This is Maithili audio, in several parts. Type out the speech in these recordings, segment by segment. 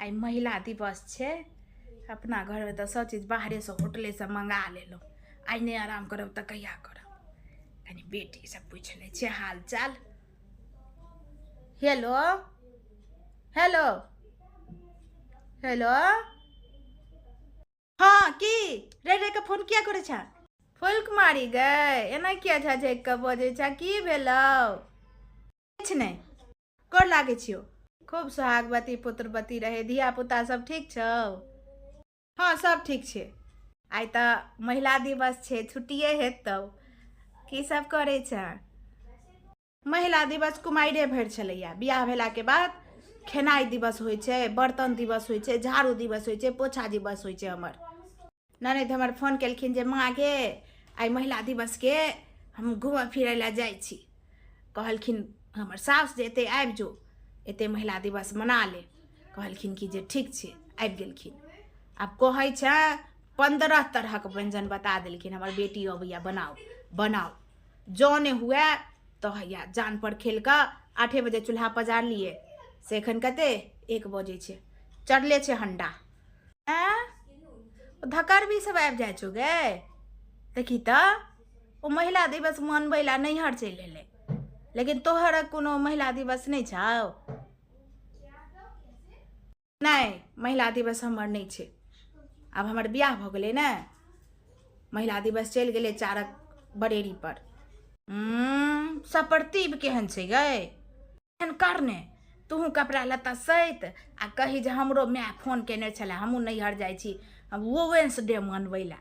आई महिला दिवस छे। अपना घर में तो सब चीज बाहरे से होटले से मंगा लेलो। आई नहीं आराम करब तो कहिया करब। कनी बेटी से पूछ ले छे हाल चाल। Hello hello hello. हाँ की रे रे के फोन किया करे छा? फुलकुमारी गए एना किया झझक के बजे छा? की भेलो? किछ नहीं कर लागे छियो। खूब सोहागवती पुत्रवती रहे। धिया पुता सब ठीक छौ? हाँ सब ठीक छे। आई तो महिला दिवस छे, छुट्टिए हेतौ। की सब करे छा? महिला दिवस कुमाइरे भर छलैया। बियाह भेला के बाद खेनाई दिवस होय छे, बर्तन दिवस होय छे, झाड़ू दिवस होय छे, पोछा दिवस होय छे। हमर ननद हमर फोन केलखिन जे माँ गे आई महिला दिवस के हम घूम फिरे ला जाय छी। कहलखिन हमर सास जे एते आबि जो, एते महिला दिवस मना ले। कहलखिन कि जे ठीक छे, आबि गेलखिन। आब कहै छे 15 तरह के व्यंजन बता देलखिन। हमर बेटी अबैया बनाओ बनाओ जौने हुए तो हैया जान पर खेल का 8 बजे चूल्हा पजार लिए से एखन कते 1 बजे छे। चढ़ले छे हंडा। धकर भी सब आबि जाय छो गे। देखी तो ओ महिला दिवस मनबै ला नैहर चलि एले, लेकिन तोहर कोनो महिला दिवस नहीं छौ? नहीं महिला दिवस हमर नहीं छे। अब हमर बियाह भ गेले ने, महिला दिवस चल गेले चारक बरेरी पर। सप्रतिव केहन छे गे? एहन करने तू कपड़ा लत्ता सैत आ कही जे हमरो माय फोन केने छले, हमहू नैहर जाय छी वुमेन्स डे मनबै ला।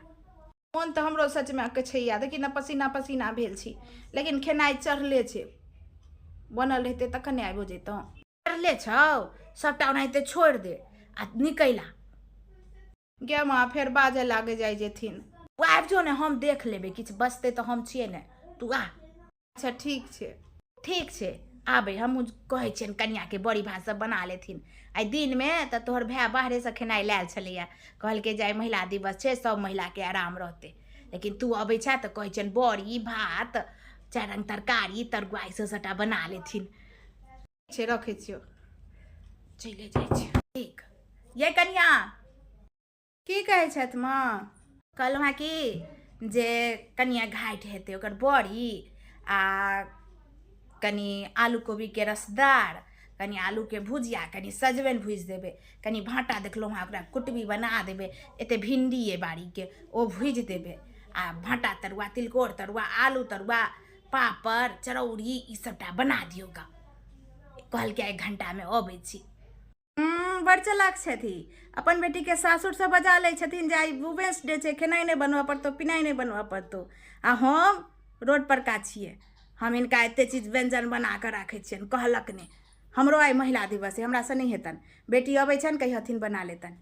फोन तो हमरो सच में कछैया। देखी ना पसीना पसीना भेल छी, लेकिन खेनाई चढ़ले छे। बनल रहते तखन ने आबो जैतौ। चढ़ले छौ सबटा ओनाहिते छोड़ दे आ निकैला। गे माँ फिर बाजे लागे जाय जेथिन। तू आबि जो ने, हम देख लेबे। किछ बचते तो हम छिए ने, तू आ। अच्छा ठीक छे आबे। हमहू कहे छियन कन्या के बड़ी भात सब बना लेथिन। आई दिन में तो तोहर भाई बाहरे से खेनाई लायल छलैया। कहलके जाय महिला दिवस छे, सब महिला के आराम रहते। लेकिन तू अबै छा तो कहे छियन बड़ी भात 4 रंग तरकारी तरुआ ई सबटा बना लेथिन। छे रखे छियो, चले जाय छे। ठीक ये कन्या की कहे छथ माँ? कहलहुँ कि जे कनिया घाट हेतै ओकर बड़ी आ कनी आलू कोबी के रसदार, कनी आलू के भुजिया, कनी सजमनि भूजि देबै, कनी भाँटा देखलहुँ हाँ ओकरा कुटबी बना देबै। एते भिंडी ये बाड़ी के ओ भूजि देबै आ भाँटा तरुआ, तिलकोर तरुआ, आलू तरुआ, पापड़ चरौड़ी ई सबटा बना दियौ गा। कहलके 1 घंटा में अबै छी। बड़ चलाक छथि। अपन बेटी के सासुर से बजा ले छथिन जे आई वुमेन्स डे छे, खेनाई नहीं बनवा पड़तो, पिनाई नहीं बनवा पड़तो। आ हम रोड पर का छिए। हम इनका एते चीज व्यंजन बना के राखे छियन। कहलक ने हमरो आई महिला दिवस है, हमरा से नहीं हेतन। बेटी अबै छन कहिहथिन बना लेतन।